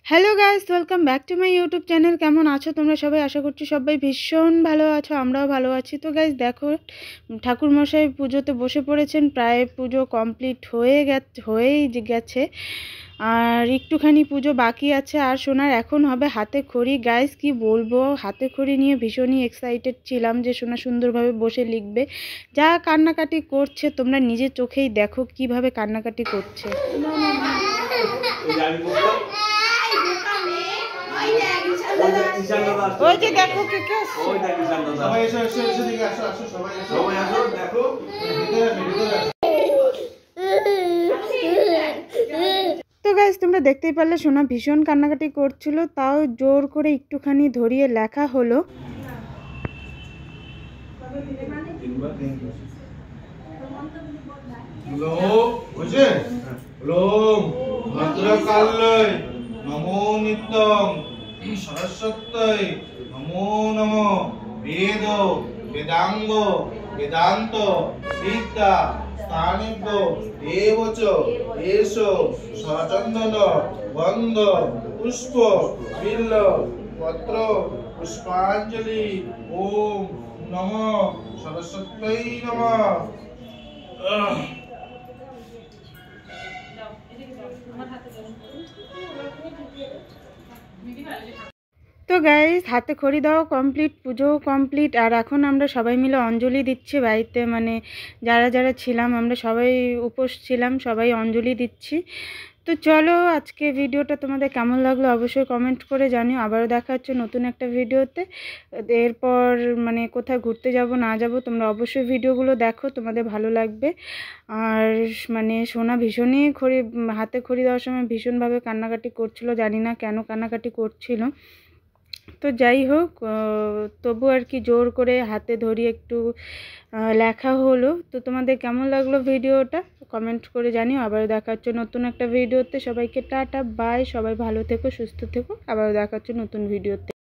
Hello guys, welcome back to my YouTube channel. কেমন আছো তোমরা সবাই? আশা করছি সবাই ভীষণ ভালো আছো, আমরাও ভালো আছি। তো গাইস দেখো, ঠাকুরমশাই পুজোতে বসে পড়েছেন। প্রায় পুজো কমপ্লিট হয়েই গেছে, আর একটুখানি পুজো বাকি আছে। আর সোনার এখন হবে হাতে খড়ি। গাইস কি বলবো, হাতে খড়ি নিয়ে ভীষণই এক্সাইটেড ছিলাম যে সোনা সুন্দরভাবে বসে লিখবে। যা কান্নাকাটি করছে তোমরা নিজের চোখেই দেখো কিভাবে কান্নাকাটি করছে। ওই যে দেখো কে কে আসছে। সবাই এসো এসো এসো, দিকে আসো আসো, সবাই এসো, সবাই আসো, দেখো ভিতরে আসো, ভিতরে আসো। তো গাইস তোমরা দেখতেই পারলে সোনা ভীষণ কান্নাকাটি করছিল, তাও জোর করে একটুখানি ধরিয়ে লেখা হলো। নমো নিত্যং সরস্বত্যৈ নমো নমঃ বেদ বেদাঙ্গ বেদান্ত বিদ্যা স্থানিভ্য দেবচ এষ সচন্দন গন্ধ পুষ্প বিল্ল পত্র পুষ্পাঞ্জলি। ওম নমঃ সরস্বত্যৈ নমঃ। তো গাইস হাতে খড়ি দেওয়া কমপ্লিট, পুজোও কমপ্লিট, আর এখন আমরা সবাই মিলে অঞ্জলি দিচ্ছি বাড়িতে। মানে যারা যারা ছিলাম আমরা সবাই উপোস ছিলাম, সবাই অঞ্জলি দিচ্ছি। তো চলো, আজকে ভিডিওটা তোমাদের কেমন লাগলো অবশ্যই কমেন্ট করে জানিও। আবারও দেখা হচ্ছে নতুন একটা ভিডিওতে। এরপর মানে কোথায় ঘুরতে যাব না যাব তোমরা অবশ্যই ভিডিওগুলো দেখো, তোমাদের ভালো লাগবে। আর মানে সোনা ভীষণই হাতে খড়ি দেওয়ার সময় ভীষণভাবে কান্নাকাটি করছিল, জানি না কেন কান্নাকাটি করছিল। তো যাই হোক, তবু আর কি জোর করে হাতে ধরিয়ে একটু লেখা হলো। তো তোমাদের কেমন লাগলো ভিডিওটা কমেন্ট করে জানিও। আবারও দেখা হচ্ছে নতুন একটা ভিডিওতে। সবাইকে টাটা বাই, সবাই ভালো থেকো, সুস্থ থেকো। আবারও দেখা হচ্ছে নতুন ভিডিওতে।